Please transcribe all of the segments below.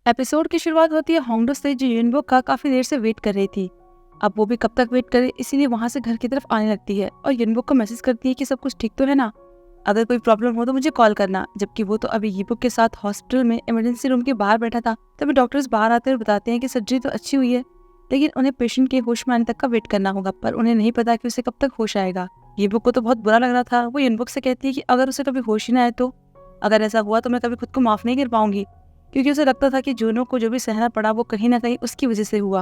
Episode की शुरुआत होती है होंगडो से, जो यूनबुक का काफी देर से वेट कर रही थी। अब वो भी कब तक वेट करे, इसीलिए वहां से घर की तरफ आने लगती है और यूनबुक को मैसेज करती है कि सब कुछ ठीक तो है ना, अगर कोई प्रॉब्लम हो तो मुझे कॉल करना। जबकि वो तो अभी यीबुक के साथ हॉस्पिटल में इमरजेंसी रूम के बाहर बैठा था। तभी डॉक्टर्स बाहर आते और बताते हैं कि सर्जरी तो अच्छी हुई है, लेकिन उन्हें पेशेंट के होश में आने तक का वेट करना होगा। पर उन्हें नहीं पता कि उसे कब तक होश आएगा। यीबुक को तो बहुत बुरा लग रहा था। वो यूनबुक से कहती है कि अगर उसे कभी होश ही ना आए तो, अगर ऐसा हुआ तो मैं कभी खुद को माफ नहीं कर पाऊंगी, क्योंकि उसे लगता था कि जूनो को जो भी सहना पड़ा वो कहीं ना कहीं उसकी वजह से हुआ।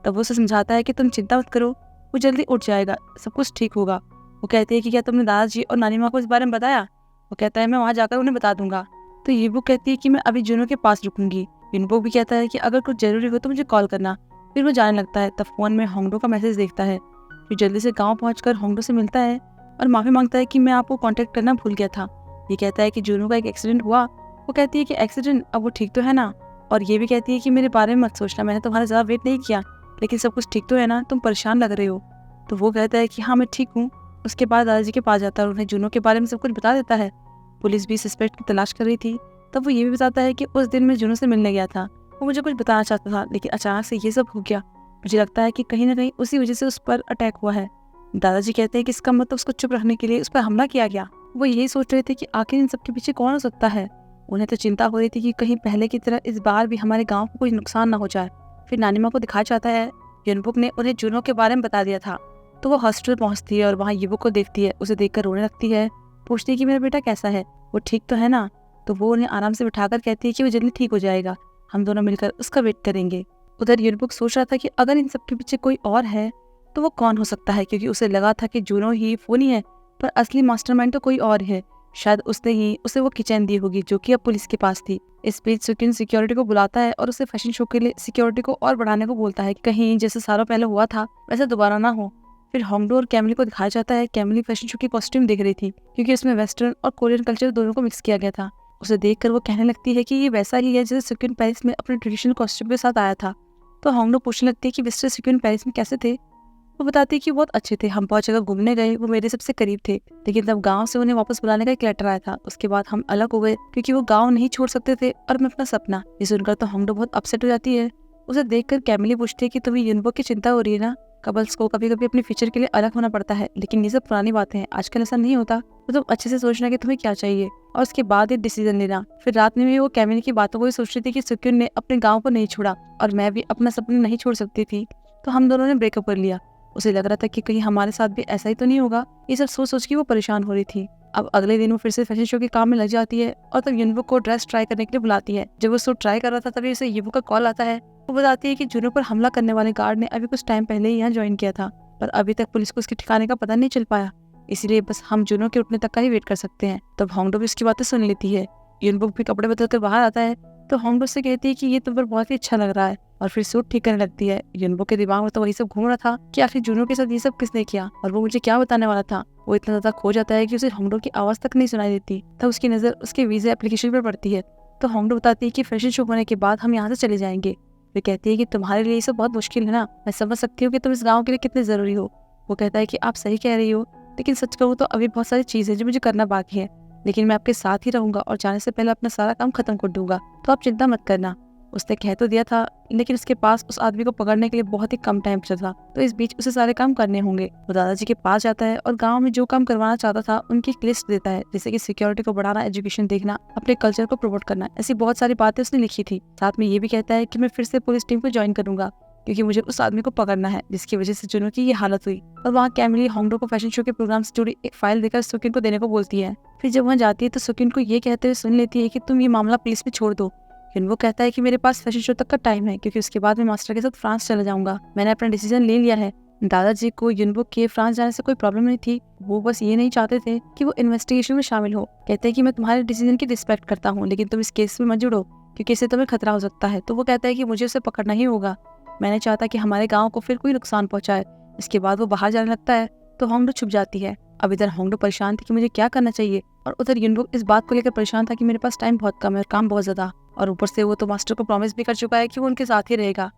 तब वो उसे समझाता है कि तुम चिंता मत करो, वो जल्दी उठ जाएगा, सब कुछ ठीक होगा। वो कहती है कि क्या तुमने दादाजी और नानी माँ को इस बारे में बताया? वो कहता है मैं वहाँ जाकर उन्हें बता दूंगा। तो यीबुक कहती है कि मैं अभी जूनो के पास रुकूंगी। यूनबुक भी कहता है कि अगर कुछ जरूरी हो तो मुझे कॉल करना। फिर वो जाने लगता है। तब फोन में होंगडो का मैसेज देखता है, फिर जल्दी से गाँव पहुँचकर होंगडो से मिलता है और माफी मांगता है कि मैं आपको कॉन्टेक्ट करना भूल गया था। ये कहता है कि जूनो का एक एक्सीडेंट हुआ। वो कहती है कि एक्सीडेंट, अब वो ठीक तो है ना? और ये भी कहती है कि मेरे बारे में मत सोचना, मैंने तुम्हारा ज़्यादा वेट नहीं किया, लेकिन सब कुछ ठीक तो है ना, तुम परेशान लग रहे हो। तो वो कहता है कि हाँ मैं ठीक हूँ। उसके बाद दादाजी के पास जाता है और उन्हें जूनो के बारे में सब कुछ बता देता है। पुलिस भी सस्पेक्ट की तलाश कर रही थी। तब वो ये भी बताता है कि उस दिन मैं जूनो से मिलने गया था। वो मुझे कुछ बताना चाहता था, लेकिन अचानक से ये सब हो गया। मुझे लगता है कि कहीं ना कहीं उसी वजह से उस पर अटैक हुआ है। दादाजी कहते हैं कि इसका मतलब उसको चुप रखने के लिए उस पर हमला किया गया। वो यही सोच रहे थे कि आखिर इन सब के पीछे कौन हो सकता है। उन्हें तो चिंता हो रही थी कि कहीं पहले की तरह इस बार भी हमारे गांव को कोई नुकसान ना हो जाए। फिर नानी माँ को दिखाया जाता है यूनबुक ने उन्हें जूनो के बारे में बता दिया था। तो वो हॉस्पिटल पहुंचती है और वहाँ यीबुक को देखती है। उसे देखकर रोने लगती है, पूछती है कि मेरा बेटा कैसा है, वो ठीक तो है ना? तो वो उन्हें आराम से बिठाकर कहती है कि वो जल्दी ठीक हो जाएगा, हम दोनों मिलकर उसका वेट करेंगे। उधर यूनबुक सोच रहा था कि अगर इन सब के पीछे कोई और है तो वो कौन हो सकता है, क्योंकि उसे लगा था कि जूनो ही फोनी है, पर असली मास्टरमाइंड तो कोई और है। शायद उसने ही उसे वो किचन दी होगी जो कि अब पुलिस के पास थी। इस बीच सुकिन सिक्योरिटी को बुलाता है और उसे फैशन शो के लिए सिक्योरिटी को और बढ़ाने को बोलता है, कहीं जैसे सालों पहले हुआ था वैसे दोबारा ना हो। फिर होंगडो और कैमिली को दिखाया जाता है। कैमिली फैशन शो की कॉस्ट्यूम देख रही थी, क्योंकि उसमें वेस्टर्न और कोरियन कल्चर दोनों को मिक्स किया गया था। उसे देखकर वो कहने लगती है कि ये वैसा ही है जैसे सुकिन पेरिस में अपने ट्रेडिशनल कॉस्ट्यूम के साथ आया था। तो होंगडो पूछने लगती है कि मिस्टर सुकिन पेरिस में कैसे थे? वो बताती है कि बहुत अच्छे थे, हम बहुत जगह घूमने गए, वो मेरे सबसे करीब थे, लेकिन तब गांव से उन्हें वापस बुलाने का एक लेटर आया था। उसके बाद हम अलग हो गए, क्योंकि वो गांव नहीं छोड़ सकते थे और मैं अपना सपना। ये सुनकर तो होंगडो बहुत अपसेट हो जाती है। उसे देखकर कैमिली पूछती है कि तुम्हें यूनबुक की चिंता हो रही है ना? कपल्स को कभी कभी अपने फ्यूचर के लिए अलग होना पड़ता है, लेकिन ये सब पुरानी बातें हैं, आजकल ऐसा नहीं होता। तो तुम अच्छे से सोचना कि तुम्हें क्या चाहिए और उसके बाद ये डिसीजन लेना। फिर रात में भी वो कैमिली की बातों को ही सोच रही थी कि सुक्यून ने अपने गाँव को नहीं छोड़ा और मैं भी अपना सपना नहीं छोड़ सकती थी, तो हम दोनों ने ब्रेकअप कर लिया। उसे लग रहा था कि कहीं हमारे साथ भी ऐसा ही तो नहीं होगा। ये सब सोच सोच के वो परेशान हो रही थी। अब अगले दिन वो फिर से फैशन शो के काम में लग जाती है और तब यूनबुक को ड्रेस ट्राई करने के लिए बुलाती है। जब वो सूट ट्राई कर रहा था तभी उसे यीबुक का कॉल आता है। वो बताती है कि जूनो पर हमला करने वाले गार्ड ने अभी कुछ टाइम पहले ही यहाँ ज्वाइन किया था, पर अभी तक पुलिस को उसके ठिकाने का पता नहीं चल पाया, इसलिए बस हम जूनो के उठने तक का ही वेट कर सकते हैं। तब होंगडो भी उसकी बातें सुन लेती है। यूनबुक भी कपड़े बदल कर बाहर आता है तो होंगडो से कहती है कि ये तुम पर बहुत ही अच्छा लग रहा है, और फिर सूट ठीक करने लगती है। यूनबुक के दिमाग में तो वही सब घूम रहा था कि आखिर जूनो के साथ ये सब किसने किया और वो मुझे क्या बताने वाला था। वो इतना ज्यादा खो जाता है कि उसे होंगडो की आवाज तक नहीं सुनाई देती। तब उसकी नजर उसके वीजा एप्लीकेशन पर पड़ती है। तो होंगडो बताती है कि फैशन शो होने के बाद हम यहाँ से चले जाएंगे। वे कहती है कि तुम्हारे लिए ये सब बहुत मुश्किल है ना, मैं समझ सकती हूँ कि तुम इस गाँव के लिए कितने जरूरी हो। वो कहता है कि आप सही कह रही हो, लेकिन सच कहूँ तो अभी बहुत सारी चीजें जो मुझे करना बाकी है, लेकिन मैं आपके साथ ही रहूंगा और जाने से पहले अपना सारा काम खत्म कर दूंगा, तो आप चिंता मत करना। उसने कह तो दिया था, लेकिन उसके पास उस आदमी को पकड़ने के लिए बहुत ही कम टाइम बचा था, तो इस बीच उसे सारे काम करने होंगे। वो दादाजी के पास जाता है और गांव में जो काम करवाना चाहता था उनकी एक लिस्ट देता है, जैसे कि सिक्योरिटी को बढ़ाना, एजुकेशन देखना, अपने कल्चर को प्रमोट करना। ऐसी बहुत सारी बातें उसने लिखी थी। साथ में ये भी कहता है कि मैं फिर से पुलिस टीम को ज्वाइन करूंगा, क्योंकि मुझे उस आदमी को पकड़ना है जिसकी वजह से जुनू की ये हालत हुई। और वहाँ कैमिली होंगडो को फैशन शो के प्रोग्राम से जुड़ी एक फाइल देकर सुकिन को देने को बोलती है। फिर जब वहाँ जाती है तो सुकिन को ये कहते हुए सुन लेती है कि तुम ये मामला पुलिस में छोड़ दो। वो कहता है कि मेरे पास फैशन शो तक का टाइम है, क्योंकि उसके बाद मैं मास्टर के साथ फ्रांस चला जाऊंगा, मैंने अपना डिसीजन ले लिया है। दादाजी को यूनबुक के फ्रांस जाने से कोई प्रॉब्लम नहीं थी, वो बस ये नहीं चाहते थे कि वो इन्वेस्टिगेशन में शामिल हो। कहते हैं कि मैं तुम्हारे डिसीजन की रिस्पेक्ट करता हूँ, लेकिन तुम इस केस में मत जुड़ो, क्योंकि इससे तुम्हें खतरा हो सकता है। तो वो कहता है कि मुझे उसे पकड़ना ही होगा, मैं नहीं चाहता कि हमारे गाँव को फिर कोई नुकसान पहुंचाए। इसके बाद वो बाहर जाने लगता है तो होंगडो छुप जाती है। अब इधर होंगडो परेशान थी कि मुझे क्या करना चाहिए, और उधर यूनबुक इस बात को लेकर परेशान था कि मेरे पास टाइम बहुत कम है और काम बहुत ज्यादा, और ऊपर से वो तो मास्टर को प्रॉमिस भी कर चुका है कि वो उनके साथ ही रहेगा।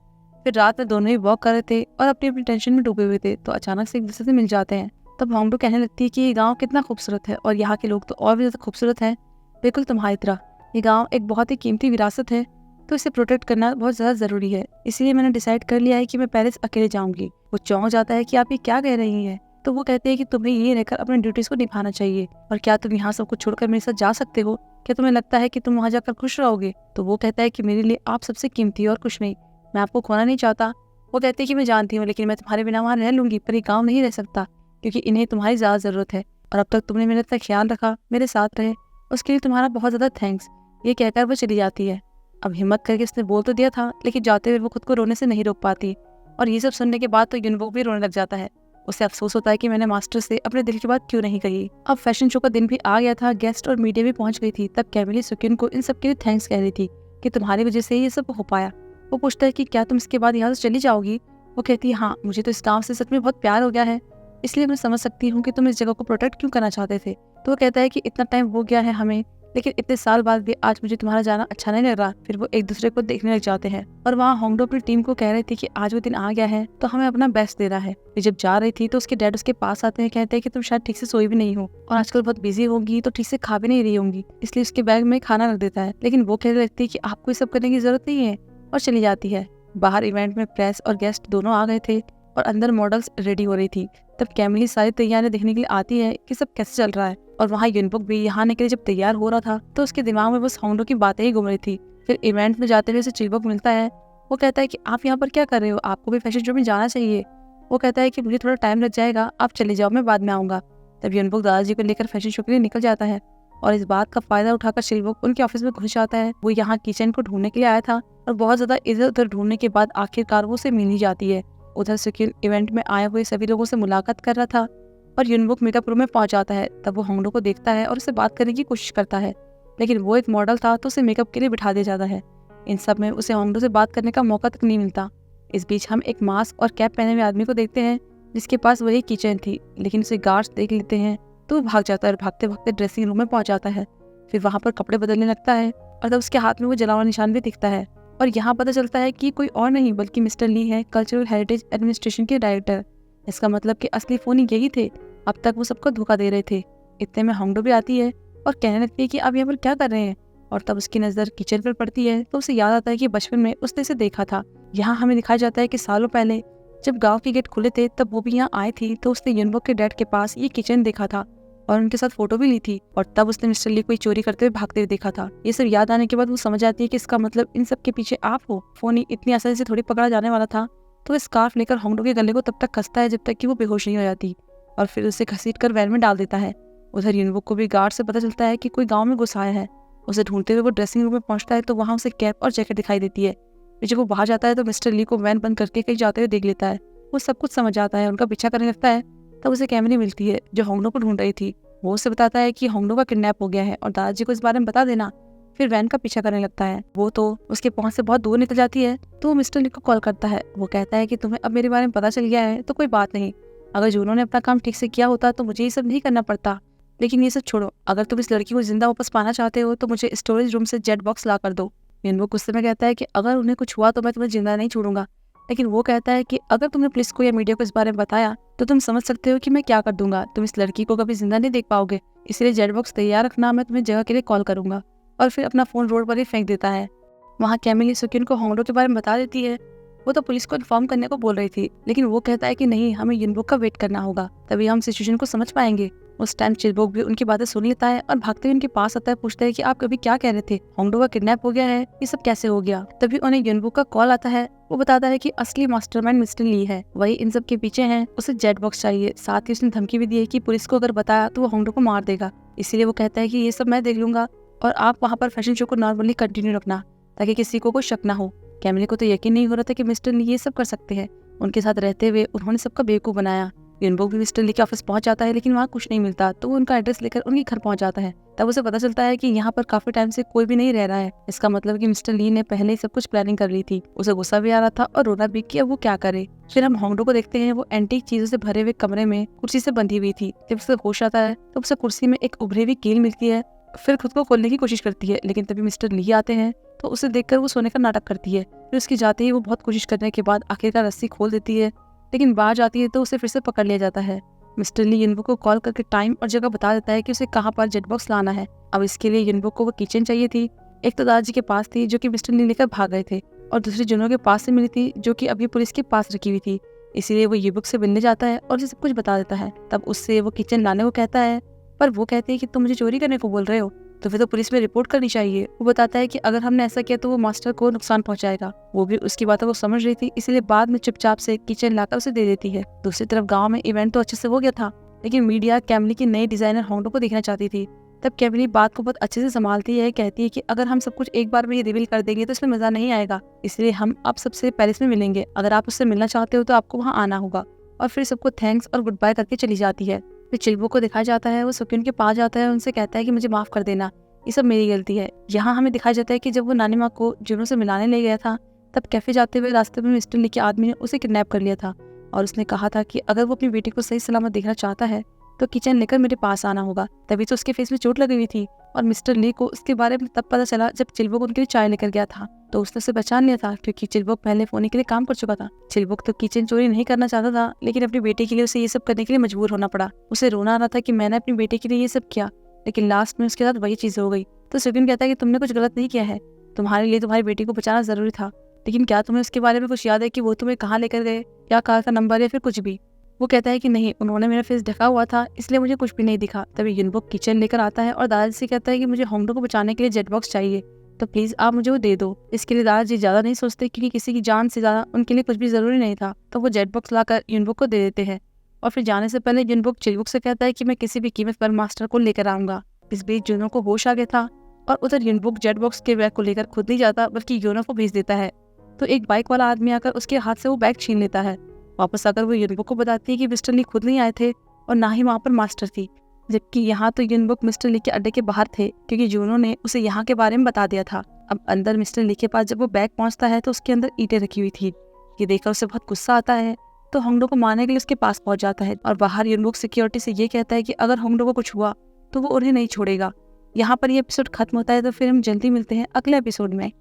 फिर रात में दोनों ही वॉक कर रहे थे और अपनी अपनी टेंशन में डूबे हुए थे, तो अचानक से एक दूसरे से मिल जाते हैं। तब होंगडो कहने लगती है कि ये गाँव कितना खूबसूरत है और यहाँ के लोग तो और भी ज्यादा खूबसूरत है, बिल्कुल तुम्हारी तरह। ये गाँव एक बहुत ही कीमती विरासत है, तो इसे प्रोटेक्ट करना बहुत ज़्यादा ज़रूरी है। इसीलिए मैंने डिसाइड कर लिया है कि मैं पेरिस अकेले जाऊंगी। वो चौंक जाता है कि आप ये क्या कह रही हैं। तो वो कहते हैं कि तुम्हें यहीं रहकर अपनी ड्यूटीज को निभाना चाहिए, और क्या तुम यहाँ सब कुछ छोड़कर मेरे साथ जा सकते हो? क्या तुम्हें लगता है कि तुम वहाँ जाकर खुश रहोगे? तो वो कहता है कि मेरे लिए आप सबसे कीमती और कुछ नहीं, मैं आपको खोना नहीं चाहता। वो कहते हैं कि मैं जानती हूँ, लेकिन मैं तुम्हारे बिना वहाँ रह लूंगी, पर ये गाँव नहीं रह सकता, क्योंकि इन्हें तुम्हारी ज़्यादा ज़रूरत है, और अब तक तुमने मेरा इतना ख्याल रखा, मेरे साथ रहे, उसके लिए तुम्हारा बहुत ज़्यादा थैंक्स। ये कहकर वो चली जाती है। अब हिम्मत करके उसने बोल तो दिया था, लेकिन जाते हुए वो खुद को रोने से नहीं रोक पाती, और ये सब सुनने के बाद तो युनवोक भी रोने लग जाता है। उसे अफसोस होता है कि मैंने मास्टर से अपने दिल की बात क्यों नहीं कही। अब फैशन शो का दिन भी आ गया था, गेस्ट और मीडिया भी पहुंच गई थी। तब कैमिली सुकिन को इन सब के लिए थैंक्स कह रही थी कि तुम्हारी वजह से ये सब हो पाया। वो पूछता है कि क्या तुम इसके बाद यहाँ से चली जाओगी? वो कहती है हाँ, मुझे तो इस गाँव से सच में बहुत प्यार हो गया है, इसलिए मैं समझ सकती हूँ कि तुम इस जगह को प्रोटेक्ट क्यों करना चाहते थे। तो वो कहता है कि इतना टाइम हो गया है हमें, लेकिन इतने साल बाद भी आज मुझे तुम्हारा जाना अच्छा नहीं लग रहा। फिर वो एक दूसरे को देखने लग जाते हैं, और वहाँ होंगडो अपनी टीम को कह रही थी कि आज वो दिन आ गया है तो हमें अपना बेस्ट देना है। वे जब जा रही थी तो उसके डैड उसके पास आते हैं, कहते हैं कि तुम शायद ठीक से सोई भी नहीं हो, और आजकल बहुत बिजी होगी तो ठीक से खा भी नहीं रही होंगी, इसलिए उसके बैग में खाना रख देता है। लेकिन वो कहने लगती है कि आपको ये सब करने की जरूरत नहीं है, और चली जाती है। बाहर इवेंट में प्रेस और गेस्ट दोनों आ गए थे, और अंदर मॉडल्स रेडी हो रही थी। तब कैमिली सारी तैयारियां देखने के लिए आती है कि सब कैसे चल रहा है, और वहाँ युनबुक भी यहाँ आने के लिए जब तैयार हो रहा था तो उसके दिमाग में बस होंगडो की बातें ही घूम रही थी। फिर इवेंट में जाते हुए उसे चिलबुक मिलता है। वो कहता है कि आप यहाँ पर क्या कर रहे हो, आपको भी फैशन शो में जाना चाहिए। वो कहता है कि मुझे थोड़ा टाइम लग जाएगा, आप चले जाओ, मैं बाद में आऊंगा। तब युनबुक दादाजी को लेकर फैशन शो के लिए निकल जाता है, और इस बात का फायदा उठाकर चिलबुक उनके ऑफिस में घुस जाता है। वो यहाँ किचन को ढूंढने के लिए आया था, और बहुत ज्यादा इधर उधर ढूंढने के बाद आखिरकार वो उसे मिल ही जाती है। उधर सुकिन इवेंट में आए हुए सभी लोगों से मुलाकात कर रहा था, और युनबुक मेकअप रूम में पहुंच जाता है। तब वो होंगडो को देखता है और उससे बात करने की कोशिश करता है, लेकिन वो एक मॉडल था तो उसे मेकअप के लिए बिठा दिया जाता है। इन सब में उसे होंगडो से बात करने का मौका तक नहीं मिलता। इस बीच हम एक मास्क और कैप पहने हुए आदमी को देखते हैं, जिसके पास वही किचन थी, लेकिन उसे गार्ड्स देख लेते हैं तो वो भाग जाता है, और भागते भागते ड्रेसिंग रूम में पहुंच जाता है। फिर वहाँ पर कपड़े बदलने लगता है, और तब उसके हाथ में वो जला हुआ निशान भी दिखता है, और यहाँ पता चलता है कि कोई और नहीं बल्कि मिस्टर ली है, कल्चरल हेरिटेज एडमिनिस्ट्रेशन के डायरेक्टर। इसका मतलब कि असली फोनी यही थे, अब तक वो सबको धोखा दे रहे थे। इतने में होंगडो भी आती है और कहने लगती है कि आप यहाँ पर क्या कर रहे हैं, और तब उसकी नज़र किचन पर पड़ती है तो उसे याद आता है कि बचपन में उसने इसे देखा था। यहाँ हमें दिखाया जाता है कि सालों पहले जब गाँव के गेट खुले थे तब वो भी यहाँ आई थी, तो उसने युनबुक के डैड के पास ये किचन देखा था और उनके साथ फोटो भी ली थी, और तब उसने मिस्टर ली को चोरी करते हुए भागते हुए देखा था। ये सब याद आने के बाद वो समझ आती है कि इसका मतलब इन सब के पीछे आप हो। फोनी इतनी आसानी से थोड़ी पकड़ा जाने वाला था। तो स्कार्फ लेकर होंगडो के गले को तब तक कसता है जब तक कि वो बेहोश नहीं हो जाती, और फिर उसे घसीट कर वैन में डाल देता है। उधर युनबुक को भी गार्ड से पता चलता है कि कोई गाँव में घुस आया है। उसे ढूंढते हुए वो ड्रेसिंग रूम में पहुंचता है तो वहाँ उसे कैप और जैकेट दिखाई देती है। फिर जब वो बाहर जाता है तो मिस्टर ली को वैन बंद करके कहीं जाते हुए देख लेता है। वो सब कुछ समझ जाता है, उनका पीछा करने लगता है। तब उसे कैमरी मिलती है जो होंगडो को ढूंढ रही थी। वो उसे बताता है कि होंगडो का किडनैप हो गया है और दादाजी को इस बारे में बता देना। फिर वैन का पीछा करने लगता है। वो तो उसके पहुंच से बहुत दूर निकल जाती है, तो वो मिस्टर ली को कॉल करता है। वो कहता है कि तुम्हें अब मेरे बारे में पता चल गया है तो कोई बात नहीं, अगर जूनो ने अपना काम ठीक से किया होता तो मुझे ये सब नहीं करना पड़ता। लेकिन ये सब छोड़ो, अगर तुम इस लड़की को जिंदा वापस पाना चाहते हो तो मुझे स्टोरेज रूम से जेट बॉक्स ला कर दो। युनबुक गुस्से में कहता है कि अगर उन्हें कुछ हुआ तो मैं तुम्हें जिंदा नहीं छोड़ूंगा। लेकिन वो कहता है कि अगर तुमने पुलिस को या मीडिया को इस बारे में बताया तो तुम समझ सकते हो कि मैं क्या कर दूंगा। तुम इस लड़की को कभी जिंदा नहीं देख पाओगे, इसलिए जेट बॉक्स तैयार रखना, मैं तुम्हें जगह के लिए कॉल करूंगा। और फिर अपना फोन रोड पर ही फेंक देता है। वहाँ कैमिली सुकिन को होंगडो के बारे में बता देती है। वो तो पुलिस को इन्फॉर्म करने को बोल रही थी, लेकिन वो कहता है कि नहीं, हमें युनबुक का वेट करना होगा, तभी हम सिचुएशन को समझ पाएंगे। उस टाइम चिलबुक भी उनकी बातें सुन लेता है और भागते हुए उनके पास आता है, पूछता है कि आप कभी क्या कह रहे थे, होंगडो का किडनैप हो गया है, ये सब कैसे हो गया। तभी उन्हें युनबुक का कॉल आता है। वो बताता है कि असली मास्टरमाइंड मिस्टर ली है, वही इन सब के पीछे है, उसे जेट बॉक्स चाहिए। साथ ही उसने धमकी भी दी है कि पुलिस को अगर बताया तो वो होंगडो को मार देगा। इसीलिए वो कहता है कि ये सब मैं देख लूंगा और आप वहाँ पर फैशन शो को नॉर्मली कंटिन्यू रखना, ताकि किसी को कोई शक ना हो। कैमिली को तो यकीन नहीं हो रहा था कि मिस्टर ली ये सब कर सकते हैं। उनके साथ रहते हुए उन्होंने सबका बेवकूफ बनाया। युनबुक भी मिस्टर ली के ऑफिस पहुंच जाता है, लेकिन वहाँ कुछ नहीं मिलता, तो वो उनका एड्रेस लेकर उनके घर पहुंच जाता है। तब उसे पता चलता है कि यहाँ पर काफी टाइम से कोई भी नहीं रह रहा है। इसका मतलब कि मिस्टर ली ने पहले ही सब कुछ प्लानिंग कर ली थी। उसे गुस्सा भी आ रहा था और रोना भी कि अब वो क्या करे। फिर हम होंगडो को देखते हैं। वो एंटीक चीजों से भरे हुए कमरे में कुर्सी से बंधी हुई थी। जब उसे होश आता है तो उसे कुर्सी में एक उभरी हुई कील मिलती है। फिर खुद को खोलने की कोशिश करती है, लेकिन तभी मिस्टर ली आते हैं तो उसे देखकर वो सोने का नाटक करती है। फिर उसकी जाते ही वो बहुत कोशिश करने के बाद आखिरकार रस्सी खोल देती है, लेकिन बाहर जाती है तो उसे फिर से पकड़ लिया जाता है। मिस्टर ली युनबुक को कॉल करके टाइम और जगह बता देता है कि उसे कहाँ पर जेट बॉक्स लाना है। अब इसके लिए युनबुक को वो किचन चाहिए थी, एक तो दादाजी के पास थी जो कि मिस्टर ली लेकर भाग गए थे, और दूसरी जुनों के पास से मिली थी जो कि अभी पुलिस के पास रखी हुई थी। इसीलिए वो युवक से मिलने जाता है और उसे सब कुछ बता देता है। तब उससे वो किचन लाने को कहता है, पर वो कहती है कि तुम मुझे चोरी करने को बोल रहे हो, तो फिर तो पुलिस में रिपोर्ट करनी चाहिए। वो बताता है कि अगर हमने ऐसा किया तो वो मास्टर को नुकसान पहुंचाएगा। वो भी उसकी बातों को समझ रही थी, इसलिए बाद में चुपचाप से किचन लाकर उसे दे देती है। दूसरी तरफ गाँव में इवेंट तो अच्छे से हो गया था, लेकिन मीडिया कैमली की नई डिजाइनर होंडो को देखना चाहती थी। तब कैमली बात को बहुत अच्छे से संभालती है, कहती है कि अगर हम सब कुछ एक बार में ही रिवील कर देंगे तो इसमें मजा नहीं आएगा, इसलिए हम अब सबसे पेरिस में मिलेंगे। अगर आप उससे मिलना चाहते हो तो आपको वहाँ आना होगा। और फिर सबको थैंक्स और गुड बाय करके चली जाती है। फिर चिल्बो को दिखाया जाता है, वो सुक्यून के पास जाता है, उनसे कहता है कि मुझे माफ कर देना, ये सब मेरी गलती है। यहाँ हमें दिखाया जाता है कि जब वो नानी माँ को जुनों से मिलाने ले गया था, तब कैफे जाते हुए रास्ते में मिस्टर ली के आदमी ने उसे किडनैप कर लिया था, और उसने कहा था कि अगर वो अपनी बेटी को सही सलामत देखना चाहता है तो किचन लेकर मेरे पास आना होगा। तभी तो उसके फेस में चोट लगी हुई थी, और मिस्टर ली को उसके बारे में तब पता चला जब चिल्बुक उनके लिए चाय लेकर गया था, तो उसने उसे पहचान लिया था क्योंकि चिल्बुक पहले फोन के लिए काम कर चुका था। चिल्बुक तो किचन चोरी नहीं करना चाहता था, लेकिन अपनी बेटे के लिए उसे ये सब करने के लिए मजबूर होना पड़ा। उसे रोना आ रहा था कि मैंने अपनी बेटे के लिए ये सब किया, लेकिन लास्ट में उसके साथ वही चीज हो गई। तो सुकिन कहता है कि तुमने कुछ गलत नहीं किया है, तुम्हारे लिए तुम्हारी बेटी को बचाना जरूरी था, लेकिन क्या तुम्हें उसके बारे में कुछ याद है कि वो तुम्हें कहाँ लेकर गए, क्या कार का नंबर या फिर कुछ भी? वो कहता है कि नहीं, उन्होंने मेरा फेस ढका हुआ था, इसलिए मुझे कुछ भी नहीं दिखा। तभी युनबुक किचन लेकर आता है और दादाजी से कहता है कि मुझे होंडो को बचाने के लिए जेट बॉक्स चाहिए, तो प्लीज आप मुझे वो दे दो। इसके लिए दादाजी ज्यादा नहीं सोचते, क्योंकि किसी की जान से ज्यादा उनके लिए कुछ भी जरूरी नहीं था। तो वो जेट बॉक्स लाकर युनबुक को दे देते हैं, और फिर जाने से पहले युनबुक चिल्बुक से कहता है कि मैं किसी भी कीमत पर मास्टर को लेकर आऊंगा। इस बीच जुनो को होश आ गया था, और उधर युनबुक जेट बॉक्स के बैग को लेकर खुद नहीं जाता, बल्कि योनो को भेज देता है। तो एक बाइक वाला आदमी आकर उसके हाथ से वो बैग छीन लेता है। वापस आकर वो युनबुक को बताती है कि मिस्टर ली खुद नहीं आए थे, और ना ही वहाँ पर मास्टर थी, जबकि यहाँ तो युनबुक मिस्टर ली के अड्डे के बाहर थे, क्योंकि जूनो ने उसे यहाँ के बारे में बता दिया था। अब अंदर मिस्टर ली के पास जब वो बैग पहुँचता है तो उसके अंदर ईंटें रखी हुई थी। ये देखकर उसे बहुत गुस्सा आता है, तो होंडो को मारने के लिए उसके पास पहुंच जाता है, और बाहर युनबुक सिक्योरिटी से ये कहता है कि अगर होंडो को कुछ हुआ तो वो उन्हें नहीं छोड़ेगा। यहाँ पर ये एपिसोड खत्म होता है, तो फिर हम जल्दी मिलते हैं अगले एपिसोड में।